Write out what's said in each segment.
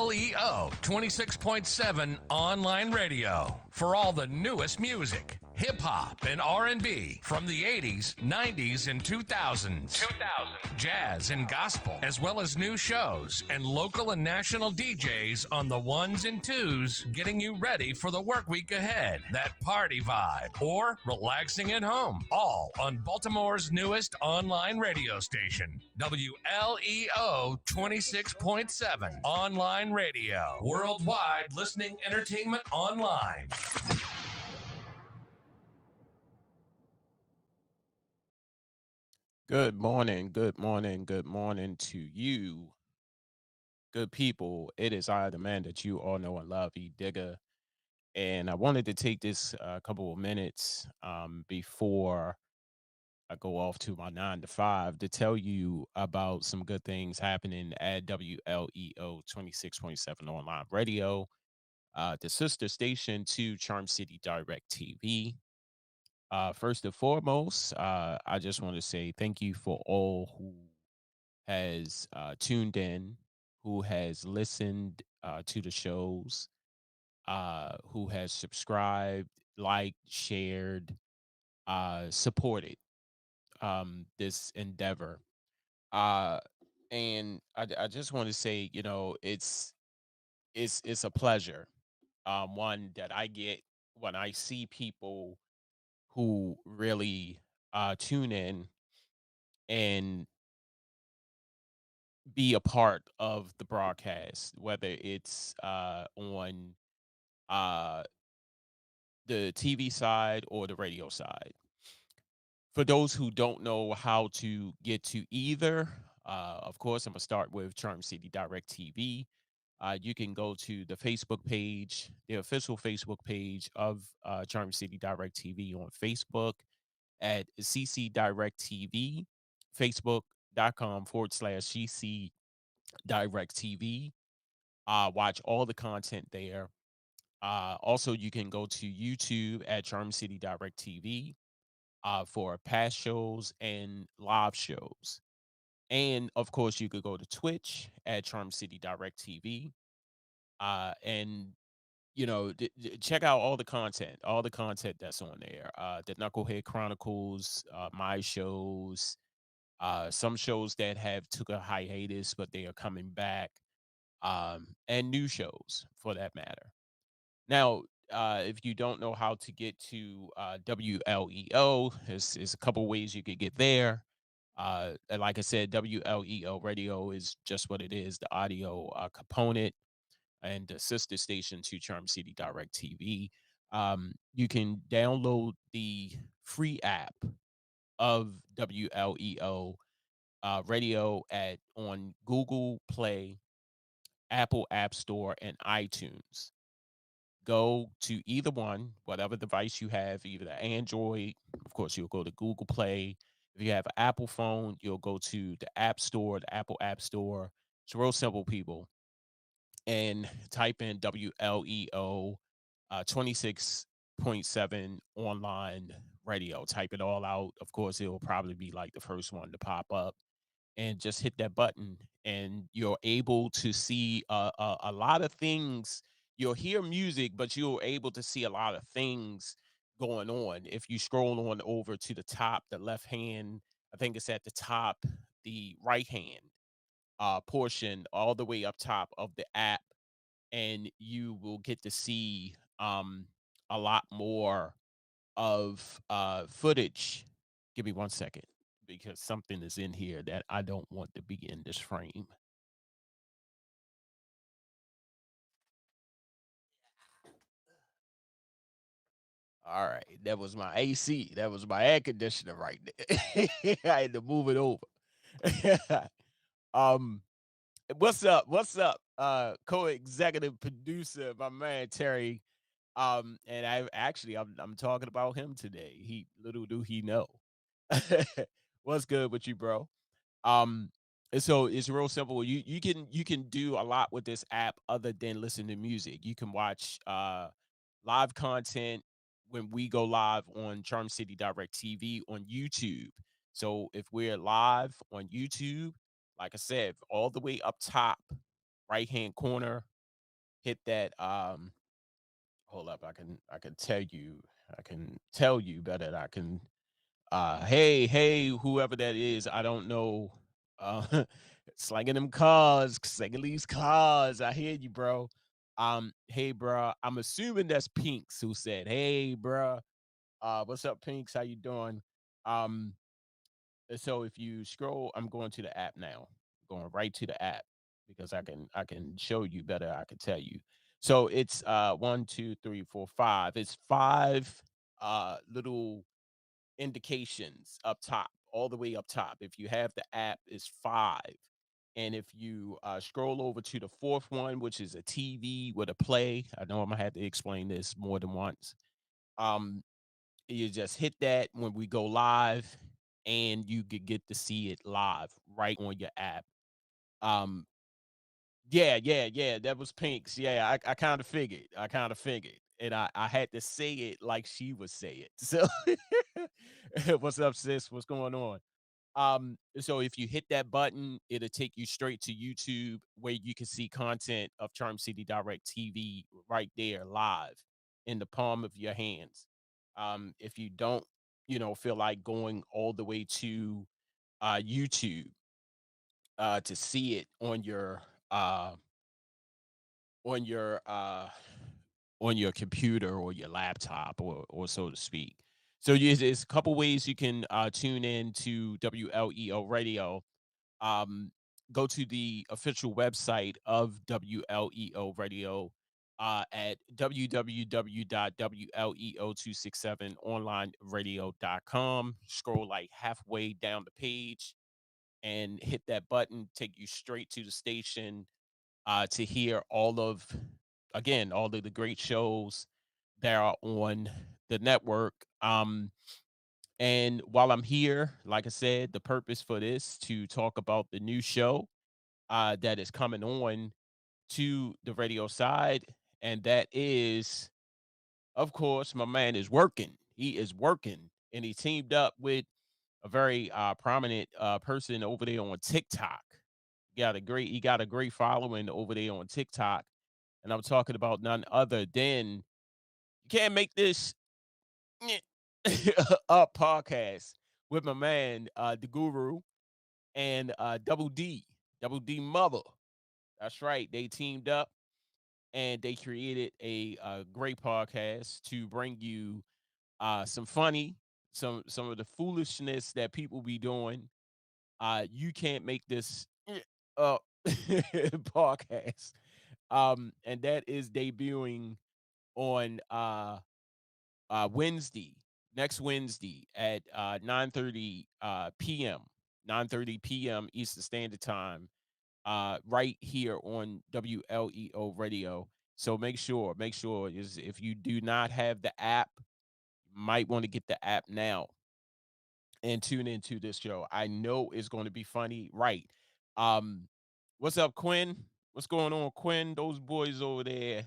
WLEO 26.7 online radio for all the newest music, hip hop and R&B from the 80s, 90s and 2000s. Jazz and gospel, as well as new shows and local and national DJs on the ones and twos, getting you ready for the work week ahead. That party vibe or relaxing at home, all on Baltimore's newest online radio station, WLEO 26.7 online radio. Worldwide listening entertainment online. Good morning, good morning, good morning to you, good people. It is I, the man that you all know and love, E Digger. And I wanted to take this couple of minutes before I go off to my 9 to 5 to tell you about some good things happening at WLEO 26.7 online radio, the sister station to Charm City Direct TV. First and foremost, I just want to say thank you for all who has tuned in, who has listened to the shows, who has subscribed, liked, shared, supported this endeavor. Uh, and I just want to say, it's a pleasure. One that I get when I see people who really tune in and be a part of the broadcast, whether it's on uh, the TV side or the radio side. For those who don't know how to get to either, of course, I'm going to start with Charm City Direct TV. You can go to the Facebook page, the official Facebook page of Charm City Direct TV on Facebook at CC Direct TV, facebook.com/CC Direct TV. Watch all the content there. Also, you can go to YouTube at Charm City Direct TV for past shows and live shows. And of course, you could go to Twitch at Charm City Direct TV. And check out all the content that's on there. The Knucklehead Chronicles, my shows, some shows that have took a hiatus, but they are coming back, and new shows for that matter. Now, if you don't know how to get to WLEO, there's a couple ways you could get there. And like I said, WLEO Radio is just what it is, the audio component and the sister station to Charm City Direct TV. You can download the free app of WLEO Radio on Google Play, Apple App Store, and iTunes. Go to either one, whatever device you have, either the Android, of course, you'll go to Google Play. If you have an Apple phone, you'll go to the App Store, the Apple App Store. It's real simple, people. And type in WLEO 26.7 online radio. Type it all out. Of course, it'll probably be like the first one to pop up. And just hit that button, and you're able to see a lot of things. You'll hear music, but you're able to see a lot of things going on. If you scroll on over to the top, the left hand, I think it's at the top, the right hand portion, all the way up top of the app, and you will get to see a lot more of footage. Give me 1 second because something is in here that I don't want to be in this frame. All right, that was my AC. That was my air conditioner right there. I had to move it over. um, what's up? What's up? Co-executive producer, my man Terry. And I'm talking about him today. He little do he know. What's good with you, bro? Um, and so it's real simple. You can do a lot with this app other than listen to music. You can watch live content when we go live on Charm City Direct TV on YouTube. So if we're live on YouTube, like I said, all the way up top, right hand corner, hit that. Hold up, I can tell you better than I can. Hey, whoever that is, I don't know. Uh, slanging them cars, slanging these cars. I hear you, bro. Hey, bro. I'm assuming that's Pinks who said, "Hey, bro. What's up, Pinks? How you doing?" Um, so if you scroll, I'm going to the app now. Going right to the app because I can show you better. I can tell you. So it's 1, 2, 3, 4, 5. It's five little indications up top, all the way up top. If you have the app, is five. And if you scroll over to the fourth one, which is a TV with a play, I know I'm gonna have to explain this more than once. Um, you just hit that when we go live, and you could get to see it live right on your app. Um, yeah, that was Pink's. Yeah, I kind of figured. And I had to say it like she would say it. So, what's up, sis? What's going on? So if you hit that button, it'll take you straight to YouTube where you can see content of Charm City Direct TV right there live in the palm of your hands. If you don't, feel like going all the way to YouTube to see it uh on your uh on your computer or your laptop or so to speak. So there's a couple ways you can tune in to WLEO Radio. um, Go to the official website of WLEO Radio at www.wleo267onlineradio.com. Scroll like halfway down the page and hit that button, take you straight to the station to hear all of the great shows that are on the network. And while I'm here, like I said, the purpose for this to talk about the new show that is coming on to the radio side, and that is, of course, my man is working. He is working, and he teamed up with a very prominent person over there on TikTok. He got a great following over there on TikTok, and I'm talking about none other than you can't make this up podcast with my man, the Guru, and Double D Mother. That's right. They teamed up and they created a great podcast to bring you some funny, some of the foolishness that people be doing. You can't make this up podcast. And that is debuting on Wednesday, next Wednesday at 9:30 p.m. 9:30 p.m. Eastern Standard Time, right here on WLEO Radio. So make sure is if you do not have the app, you might want to get the app now and tune into this show. I know it's going to be funny, right? Um, what's up, Quinn? What's going on, Quinn? Those boys over there,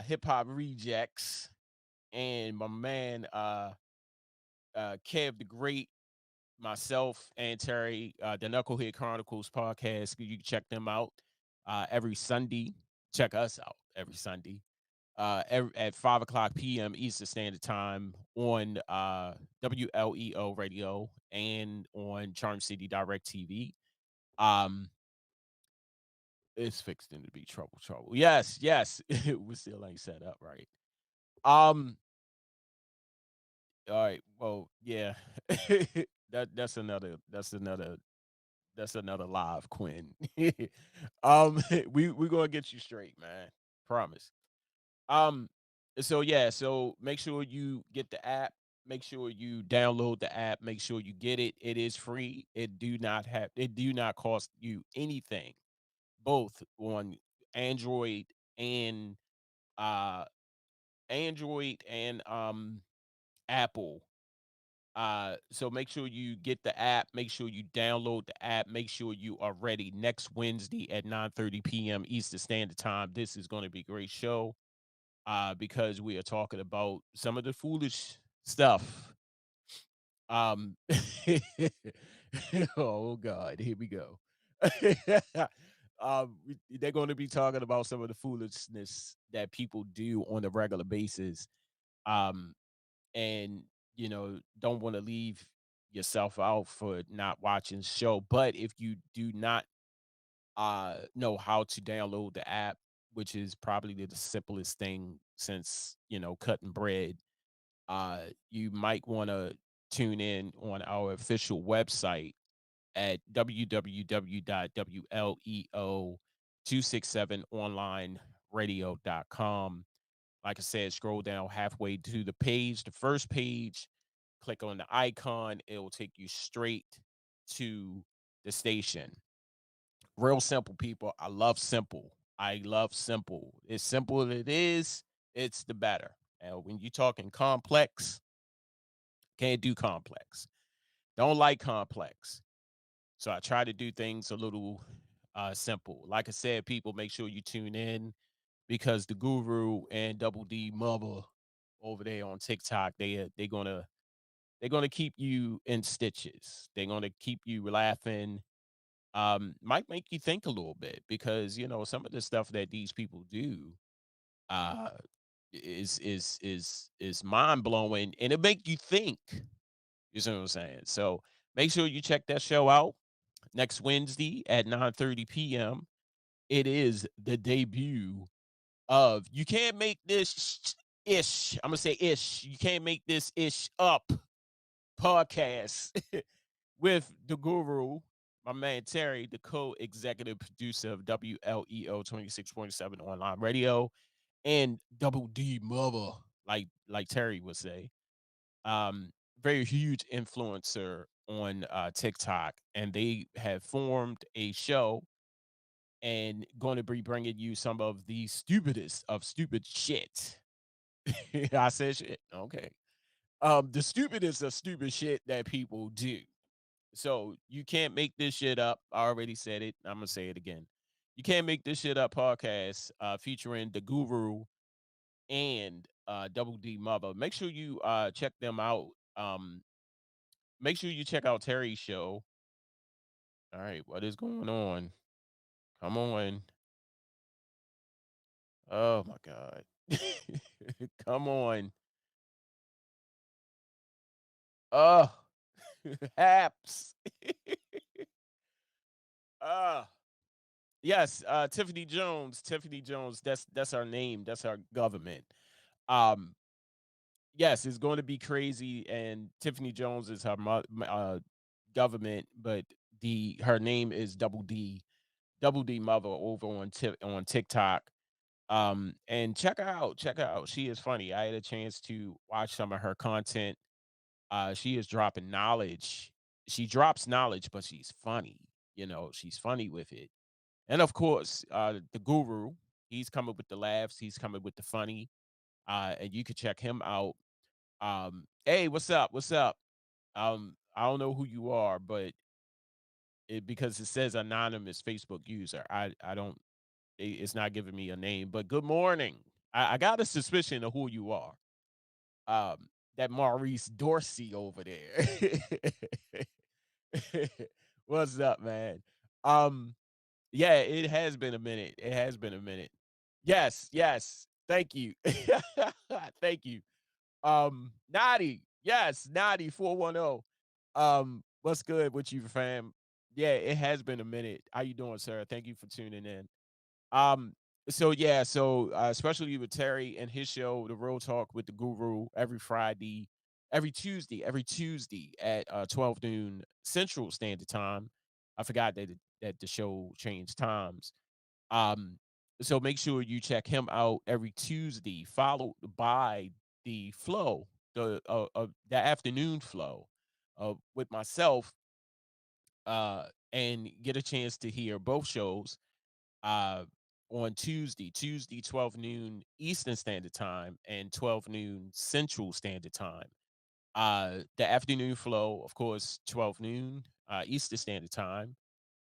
hip hop rejects, and my man, Kev the Great, myself, and Terry, the Knucklehead Chronicles podcast. You can check them out every Sunday. Check us out every Sunday at 5 o'clock p.m. Eastern Standard Time on WLEO Radio and on Charm City Direct TV. Um, it's fixed to be trouble. Yes, we still ain't set up right. Um, all right. Well, yeah, that's another live, Quinn. We gonna get you straight, man. Promise. Um, so yeah, so make sure you get the app. Make sure you download the app. Make sure you get it. It is free. It do not cost you anything. Both on Android and uh Android and Apple. So make sure you get the app, make sure you download the app, make sure you are ready next Wednesday at 9:30 p.m. Eastern Standard Time. This is going to be a great show because we are talking about some of the foolish stuff. Um oh God, here we go. they're going to be talking about some of the foolishness that people do on a regular basis. Um, and don't want to leave yourself out for not watching the show. But if you do not know how to download the app, which is probably the simplest thing since cutting bread, you might want to tune in on our official website at www.WLEO267onlineradio.com. Like I said, scroll down halfway to the page, the first page, click on the icon, it will take you straight to the station. Real simple, people. I love simple. I love simple. As simple as it is, it's the better. And when you're talking complex, can't do complex. Don't like complex. So I try to do things a little simple. Like I said, people, make sure you tune in because the Guru and Double D Mother over there on TikTok, they're gonna keep you in stitches. They're gonna keep you laughing. Might make you think a little bit because some of the stuff that these people do uh is mind blowing and it make you think. You see what I'm saying? So make sure you check that show out next Wednesday at 9:30 p.m. It is the debut of You Can't Make This Ish. I'm gonna say ish. You can't make this ish up podcast with the guru, my man Terry, the co-executive producer of WLEO 26.7 online radio, and Double D Mother, like Terry would say. Um, Very huge influencer on TikTok, and they have formed a show and going to be bringing you some of the stupidest of stupid shit. I said shit. Okay. The stupidest of stupid shit that people do. So you can't make this shit up. I already said it. I'm gonna say it again. You can't make this shit up podcast featuring the guru and Double D Mother. Make sure you check them out. Make sure you check out Terry's show. All right, what is going on? Come on. Oh my god. Come on. Oh, Haps. uh yes, Tiffany Jones. Tiffany Jones. That's our name. That's our government. Um, yes, it's going to be crazy. And Tiffany Jones is her government, but the her name is Double D Mother over on TikTok. And check her out. Check her out. She is funny. I had a chance to watch some of her content. She is dropping knowledge. She drops knowledge, but she's funny. She's funny with it. And of course, the guru, he's coming with the laughs, he's coming with the funny. And you can check him out. Hey, what's up? What's up? I don't know who you are, but because it says anonymous Facebook user, I don't. It's not giving me a name. But good morning. I got a suspicion of who you are. That Maurice Dorsey over there. What's up, man? Um, yeah, it has been a minute. It has been a minute. Yes, yes. Thank you. Thank you. Naughty. Yes, Naughty 410. What's good with you, fam? Yeah, it has been a minute. How you doing, sir? Thank you for tuning in. Um, so yeah, so especially with Terry and his show, The Real Talk with the Guru, every Tuesday at 12 noon Central Standard Time. I forgot that the show changed times. Um, so make sure you check him out every Tuesday, followed by the flow, the afternoon flow, with myself, and get a chance to hear both shows uh on Tuesday 12 noon Eastern Standard Time and 12 noon Central Standard Time. The afternoon flow, of course, 12 noon Eastern Standard Time,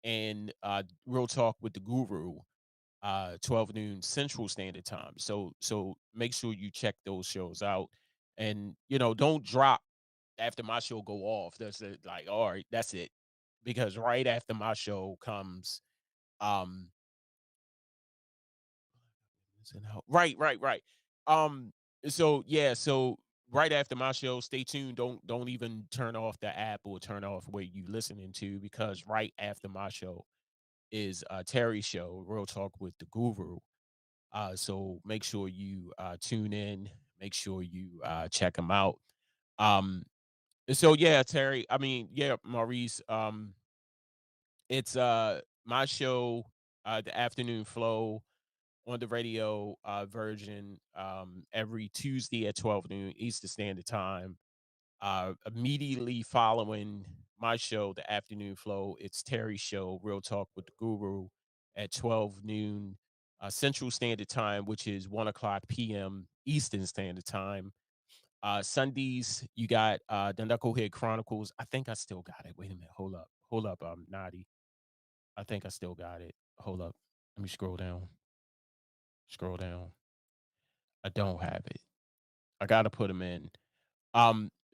and Real Talk with the Guru, 12 noon Central Standard Time. So make sure you check those shows out, and don't drop after my show go off. That's it. Like, all right, that's it, because right after my show comes Is it out? Right, right, right. Um, so yeah, so right after my show, stay tuned. Don't even turn off the app or turn off where you listening to, because right after my show is Terry's show, Real Talk with the Guru. So make sure you tune in. Make sure you check him out. Um, so yeah, Terry. I mean, yeah, Maurice. It's my show, the Afternoon Flow on the radio version, every Tuesday at 12 noon Eastern Standard Time. Immediately following my show, the Afternoon Flow, it's Terry's show, Real Talk with the Guru, at 12 noon Central Standard Time, which is 1 o'clock p.m. Eastern Standard Time. Sundays, you got the Knucklehead Chronicles. I think I still got it. Wait a minute. Hold up, Naughty. I think I still got it. Hold up. Let me scroll down. Scroll down. I don't have it. I gotta put them in.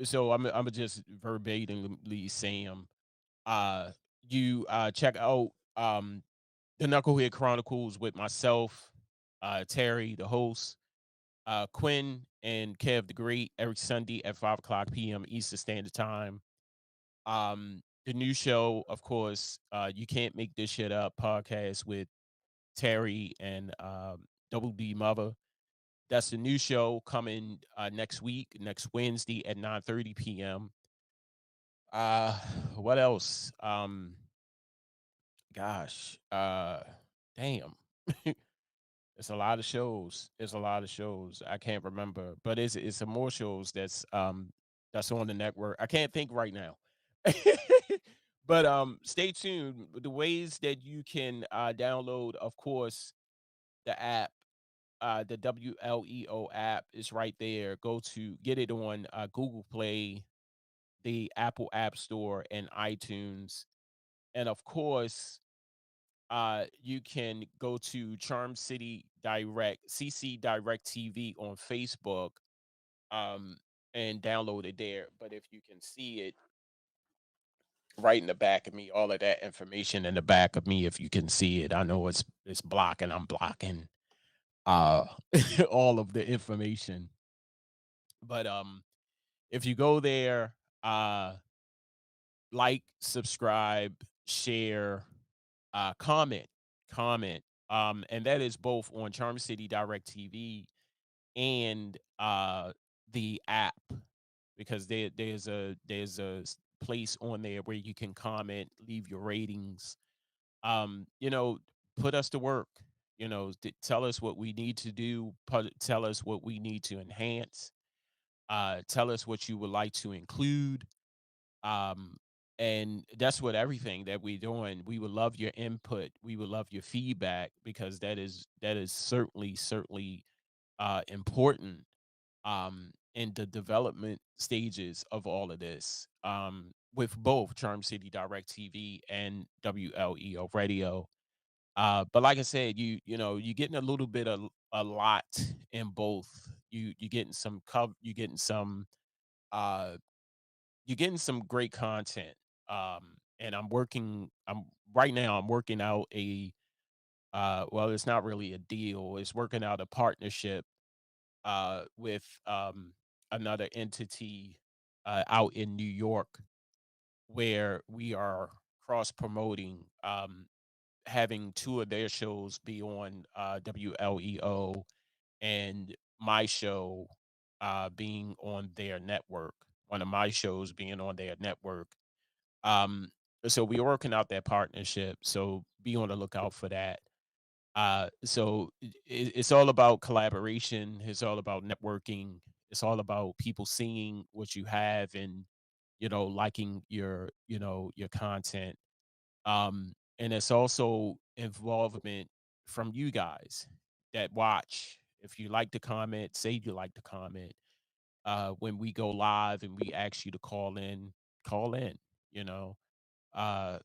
So I'm just verbatimly saying, uh, you check out the Knucklehead Chronicles with myself, Terry, the host, Quinn and Kev the Great, every Sunday at 5 o'clock p.m. Eastern Standard Time. The new show, of course, You Can't Make This Shit Up podcast with Terry and Double D Mother. That's the new show coming next week, next Wednesday at 9:30 p.m. Uh what else? Gosh, damn. It's a lot of shows. It's a lot of shows. I can't remember, but it's some more shows that's on the network. I can't think right now. But stay tuned. The ways that you can download, of course, the app, the WLEO app is right there. Go to get it on Google Play, the Apple App Store, and iTunes. And of course, you can go to Charm City Direct, CC Direct TV on Facebook, um, and download it there. But if you can see it right in the back of me, all of that information in the back of me, if you can see it, I know it's blocking. I'm blocking uh all of the information. But if you go there, uh like, subscribe, share, comment, comment. And that is both on Charm City Direct TV and the app, because there's a place on there where you can comment, leave your ratings. You know, put us to work. You know, tell us what we need to do. Tell us what we need to enhance. Tell us what you would like to include. um and that's what everything that we're doing. We would love your input, we would love your feedback, because that is certainly important in the development stages of all of this, with both Charm City Direct TV and WLEO Radio. But like I said, you're getting a little bit of a lot in both. You're getting some you're getting some uh you're getting some great content. And I'm right now I'm working out a well, it's not really a deal. It's working out a partnership with another entity out in New York, where we are cross promoting, having two of their shows be on WLEO, and my show being on their network. One of my shows being on their network. Um, so we're working out that partnership. So be on the lookout for that. So it's all about collaboration. It's all about networking. It's all about people seeing what you have and liking your content. And it's also involvement from you guys that watch. If you like to comment, say you like to comment. When we go live and we ask you to call in, call in. You know, uh,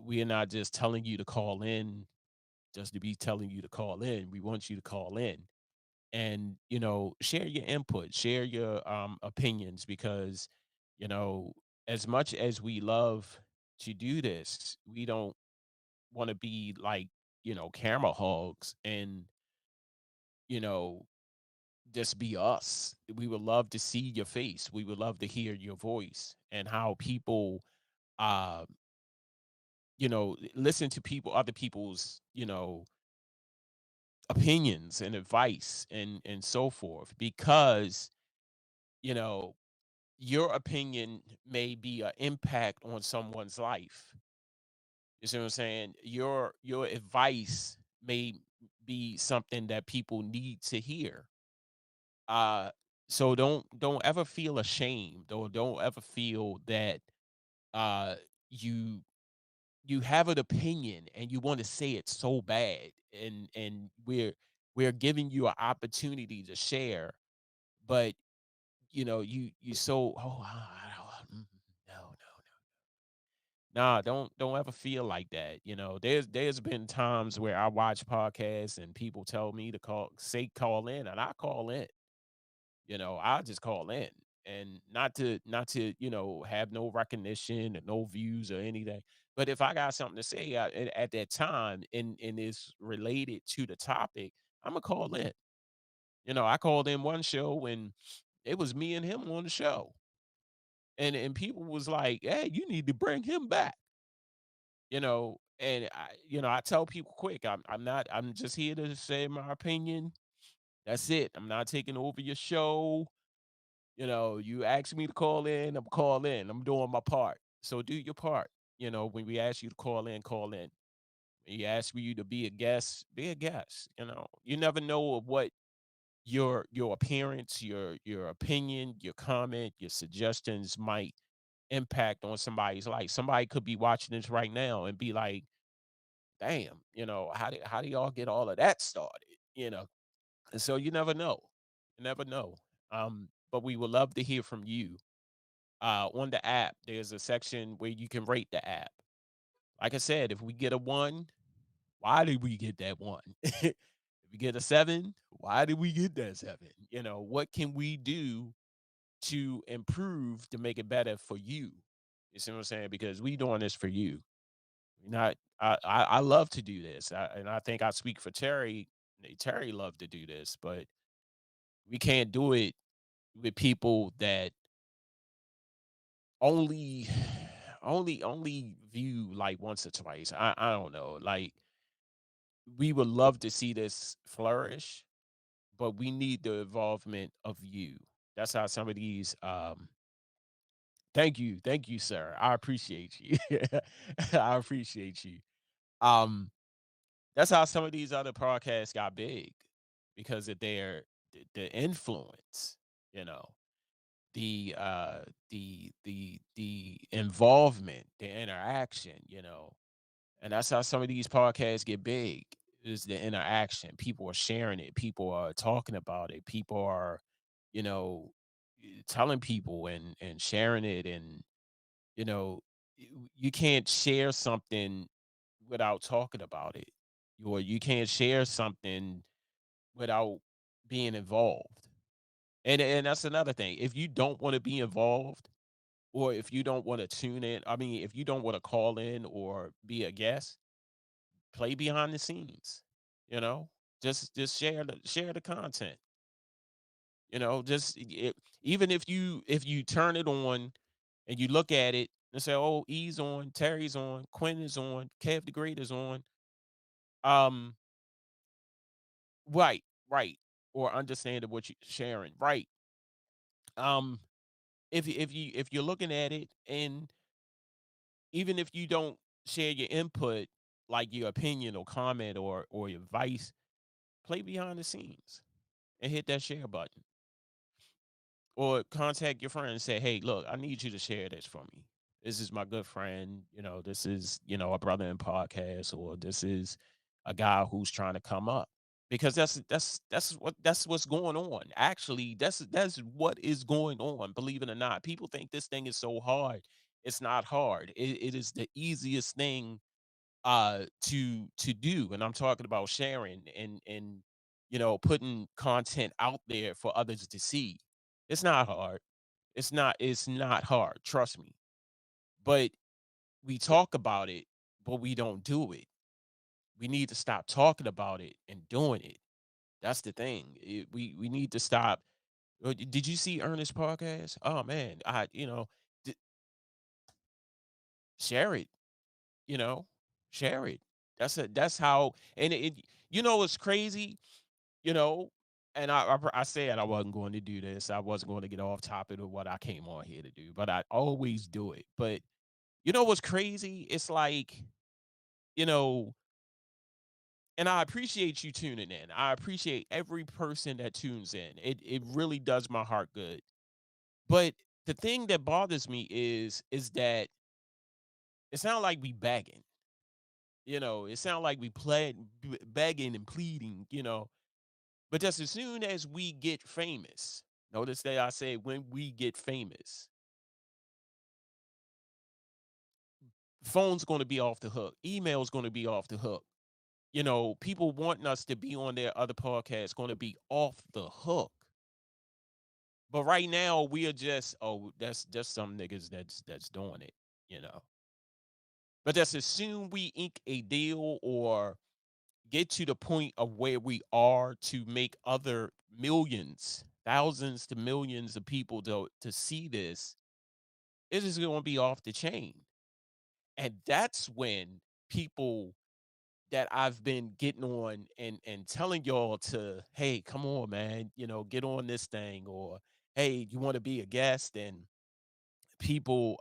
we are not just telling you to call in just to be telling you to call in. We want you to call in and share your input, share your opinions, because you know as much as we love to do this, we don't want to be like camera hogs and you know, just be us. We would love to see your face. We would love to hear your voice and how people, uh, listen to other people's, opinions and advice and so forth, because, you know, your opinion may be an impact on someone's life. You see what I'm saying? Your advice may be something that people need to hear. Uh so don't ever feel ashamed, or don't ever feel that uh you you have an opinion and you want to say it so bad, and we're giving you an opportunity to share, but you so no, nah, don't ever feel like that. There's been times where I watch podcasts and people tell me to call in, and I call in. I just call in, and not to have no recognition and no views or anything. But if I got something to say at that time, and it's related to the topic, I'm gonna call in. I called in one show and it was me and him on the show, and people was like, "Hey, you need to bring him back." And I tell people quick, I'm just here to say my opinion. That's it. I'm not taking over your show. You ask me to call in, I'm call in. I'm doing my part. So do your part. When we ask you to call in, call in. When you ask for you to be a guest, be a guest. You never know of what your appearance, your opinion, your comment, your suggestions might impact on somebody's life. Somebody could be watching this right now and be like, damn, how do y'all get all of that started? And so you never know. You never know. But we would love to hear from you. On the app, there's a section where you can rate the app. Like I said, if we get a 1, why did we get that 1? If we get a 7, why did we get that 7? What can we do to improve to make it better for you? You see what I'm saying? Because we doing this for you. Not I love to do this. And I think I speak for Terry. Terry loved to do this, but we can't do it with people that only only view like once or twice. I don't know. Like, we would love to see this flourish, but we need the involvement of you. That's how some of these thank you, sir. I appreciate you. I appreciate you. Um that's how some of these other podcasts got big, because of the influence, you know, the involvement, the interaction, and that's how some of these podcasts get big, is the interaction. People are sharing it, people are talking about it, people are, you know, telling people and sharing it, and you know, you can't share something without talking about it, or you can't share something without being involved. And that's another thing. If you don't want to be involved, or if you don't want to tune in, I mean, if you don't want to call in or be a guest, play behind the scenes. You know, just share the content. Just even if you turn it on and you look at it and say, "Oh, E's on, Terry's on, Quinn is on, Kev the Great is on," um, right, right, or understanding what you're sharing, right. Um, if you're looking at it, and even if you don't share your input, like your opinion or comment or your advice, play behind the scenes and hit that share button, or contact your friend and say, "Hey, look, I need you to share this for me. This is my good friend. This is a brother in podcast, or this is a guy who's trying to come up." Because that's what's going on. Actually, that's what is going on. Believe it or not, people think this thing is so hard. It's not hard. It is the easiest thing to do, and I'm talking about sharing and putting content out there for others to see. It's not hard. It's not hard, trust me. But we talk about it, but we don't do it. We need to stop talking about it and doing it. That's the thing. We need to stop. Did you see Ernest podcast? Oh man, d- share it. You know, share it. That's how. And it's crazy. You know, and I said I wasn't going to do this. I wasn't going to get off topic of what I came on here to do, but I always do it. But you know what's crazy? It's like, you know, and I appreciate you tuning in. I appreciate every person that tunes in. It really does my heart good. But the thing that bothers me is that it sounds like we begging. It sounds like we begging and pleading. But just as soon as we get famous, notice that I say when we get famous, phone's going to be off the hook, email's going to be off the hook. People wanting us to be on their other podcasts going to be off the hook. But right now we are just, oh, that's just some niggas that's doing it, you know. But that's as soon we ink a deal or get to the point of where we are to make other millions, thousands to millions of people to see this, it is going to be off the chain. And that's when people that I've been getting on and telling y'all to, hey, come on, man, get on this thing, or hey, you want to be a guest, and people,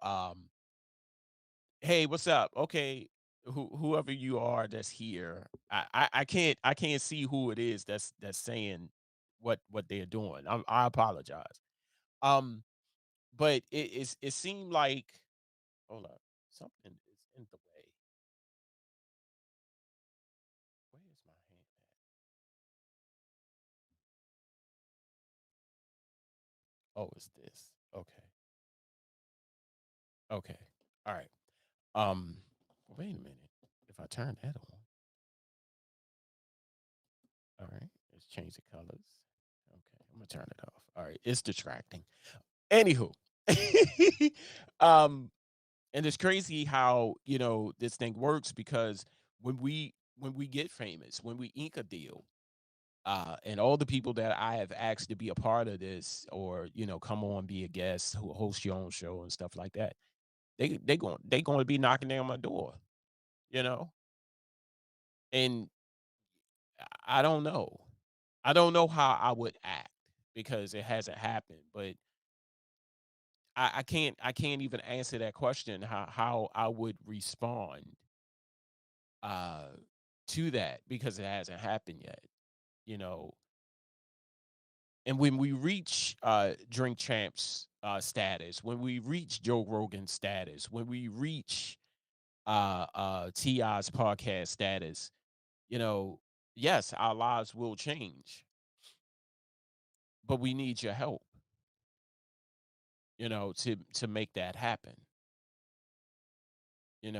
hey, what's up? Okay, whoever you are that's here, I can't see who it is that's saying what they're doing. I apologize. Um, but it seemed like, hold up, something is in the way. Where is my hand at? Oh, it's this. Okay. Okay. All right. Um, wait a minute. If I turn that on, all right, let's change the colors. Okay, I'm gonna turn it off. All right, it's distracting. Anywho, um, and it's crazy how this thing works, because when we get famous, when we ink a deal, and all the people that I have asked to be a part of this, or come on, be a guest, who host your own show and stuff like that, they going to be knocking down my door, you know, and I don't know. I don't know how I would act, because it hasn't happened, but I can't even answer that question, how I would respond uh to that, because it hasn't happened yet, you know. And when we reach Drink Champs status, when we reach Joe Rogan status, when we reach Ti's podcast status, you know, yes, our lives will change, but we need your help, to make that happen. And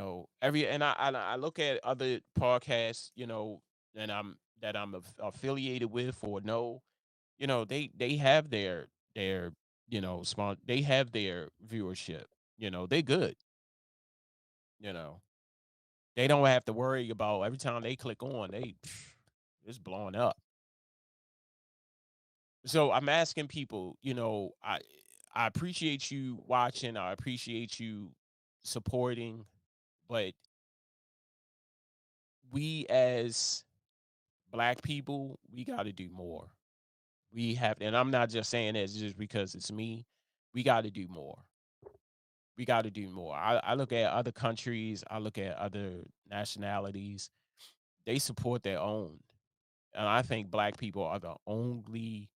I look at other podcasts, and I'm affiliated with or know, they have their they have their viewership, they good, you know. They don't have to worry about every time they click on, it's blowing up. So I'm asking people, I appreciate you watching, I appreciate you supporting, but we as black people, we got to do more. We have, and I'm not just saying that just because it's me. We got to do more. We got to do more. I look at other countries, I look at other nationalities. They support their own. And I think black people are the only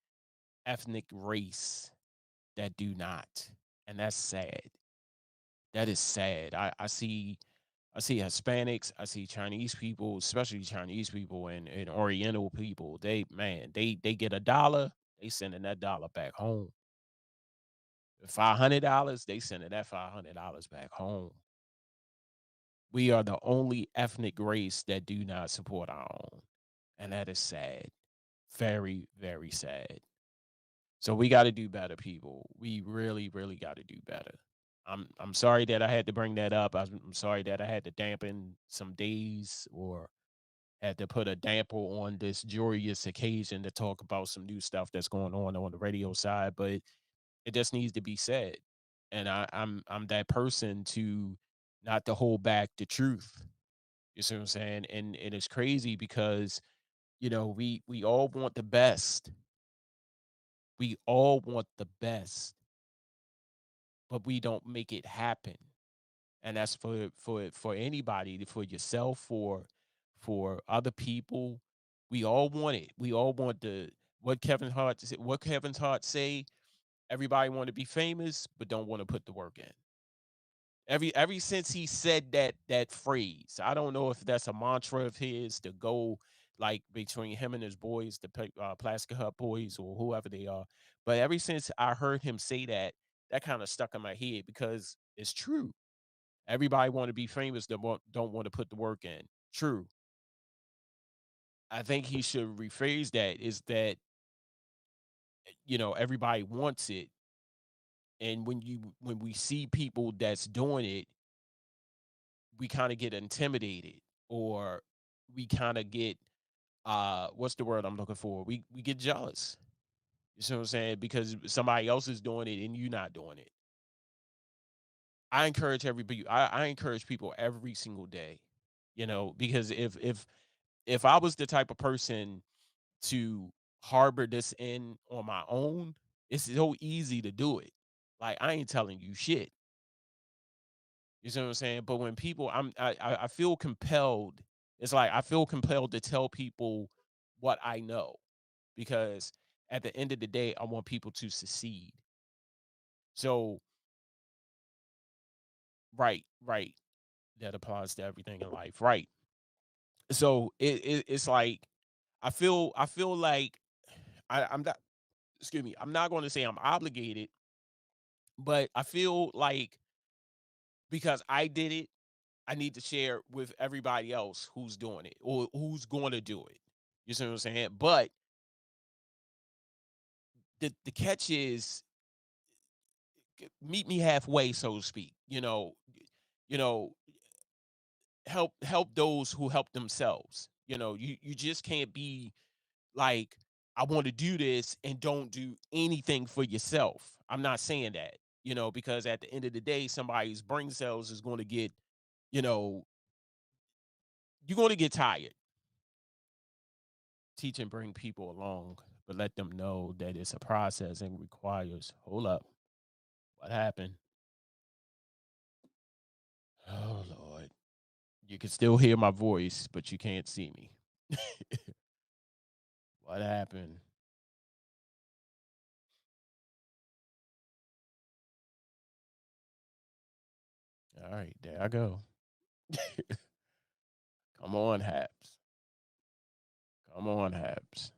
ethnic race that do not. And that's sad. That is sad. I see Hispanics, I see Chinese people, especially Chinese people and Oriental people. They get $1, they sending that dollar back home. $500, they sending that $500 back home. We are the only ethnic race that do not support our own, and that is sad. Very, very sad. So we got to do better, people. We really, really got to do better. I'm sorry that I had to bring that up. I'm sorry that I had to dampen some days, or had to put a damper on this joyous occasion to talk about some new stuff that's going on the radio side, but it just needs to be said. And I'm that person to not to hold back the truth. You see what I'm saying? And it's crazy because we all want the best. We all want the best, but we don't make it happen. And that's for anybody, for yourself, for other people. We all want it. We all want the what Kevin Hart say. Everybody want to be famous, but don't want to put the work in. Every since he said that phrase, I don't know if that's a mantra of his to go like between him and his boys, the Plastic Hut Boys or whoever they are. But ever since I heard him say that, that kind of stuck in my head because it's true. Everybody want to be famous, don't want to put the work in. True. I think he should rephrase that. Is that everybody wants it, and when we see people that's doing it, we kind of get intimidated, or we kind of get what's the word I'm looking for? We get jealous. You see what I'm saying? Because somebody else is doing it and you not doing it. I encourage everybody. I encourage people every single day. Because if I was the type of person to harbor this in on my own, it's so easy to do it. Like I ain't telling you shit. You see what I'm saying? But when people, I feel compelled. It's like I feel compelled to tell people what I know because at the end of the day, I want people to succeed. So, right, that applies to everything in life, right? So it's like I feel like I'm not. Excuse me. I'm not going to say I'm obligated, but I feel like because I did it, I need to share with everybody else who's doing it or who's going to do it. You see what I'm saying? But the catch is meet me halfway, so to speak. You know, help those who help themselves. You just can't be like, I want to do this and don't do anything for yourself. I'm not saying that, because at the end of the day, somebody's brain cells is going to get, you know, you're going to get tired. Teach and bring people along, but let them know that it's a process and requires, hold up, what happened? Oh, Lord. You can still hear my voice, but you can't see me. What happened? All right, there I go. Come on, Habs. Come on, Habs.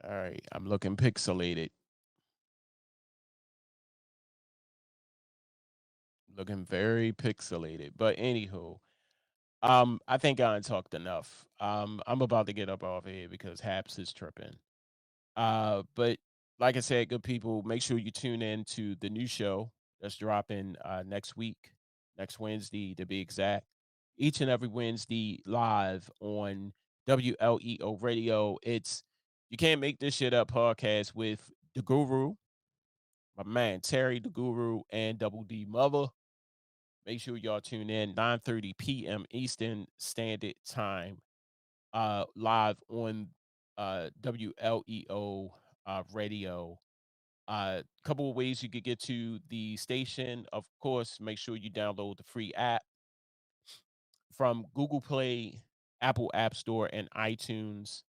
All right, I'm looking pixelated. Looking very pixelated. But anywho, I think I talked enough. I'm about to get up off here because Haps is tripping. But like I said, good people, make sure you tune in to the new show that's dropping next week, next Wednesday to be exact. Each and every Wednesday live on WLEO Radio. It's You Can't Make This Shit Up podcast with the Guru, my man Terry the Guru, and Double D Mother. Make sure y'all tune in 9:30 p.m. Eastern Standard Time, live on WLEO Radio. Couple of ways you could get to the station. Of course, make sure you download the free app from Google Play, Apple App Store, and iTunes,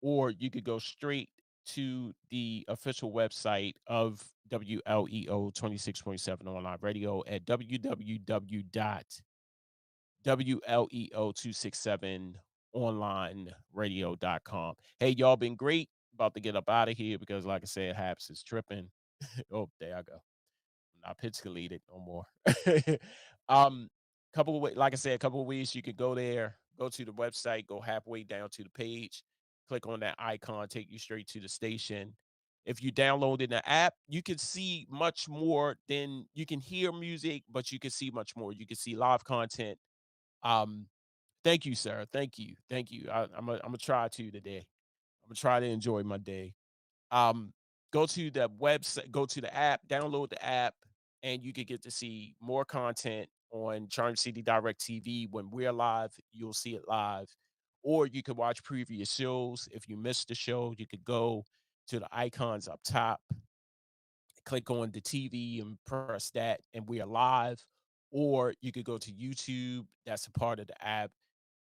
or you could go straight to the official website of WLEO 26.7 online radio at www.WLEO267onlineradio.com. Hey, y'all been great. About to get up out of here because, like I said, Haps is tripping. Oh, there I go. I'm not pitch deleted no more. um, couple of like I said, a couple of ways you could go there. Go to the website. Go halfway down to the page. Click on that icon. Take you straight to the station. If you download in the app, you can see much more than you can hear music, but you can see much more. You can see live content. Um, Thank you, sir. Thank you. Thank you. I'm gonna try to today. I'm gonna try to enjoy my day. Um, Go to the website, go to the app, download the app, and you can get to see more content on Charm City Direct TV. When we're live, you'll see it live. Or you can watch previous shows. If you missed the show, you could go to the icons up top, click on the TV and press that, and we are live. Or you could go to YouTube. That's a part of the app.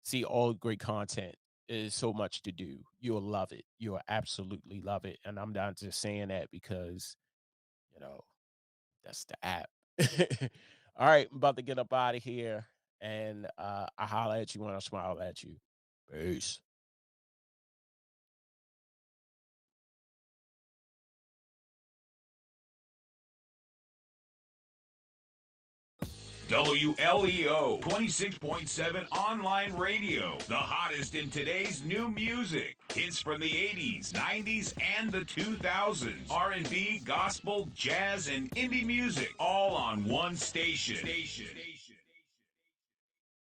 See all great content. There's so much to do. You'll love it. You'll absolutely love it. And I'm not just saying that because, you know, that's the app. All right, I'm about to get up out of here. And I holler at you when I smile at you. Peace. WLEO 26.7 online radio. The hottest in today's new music. Hits from the 80s, 90s, and the 2000s. R&B, gospel, jazz, and indie music. All on one station.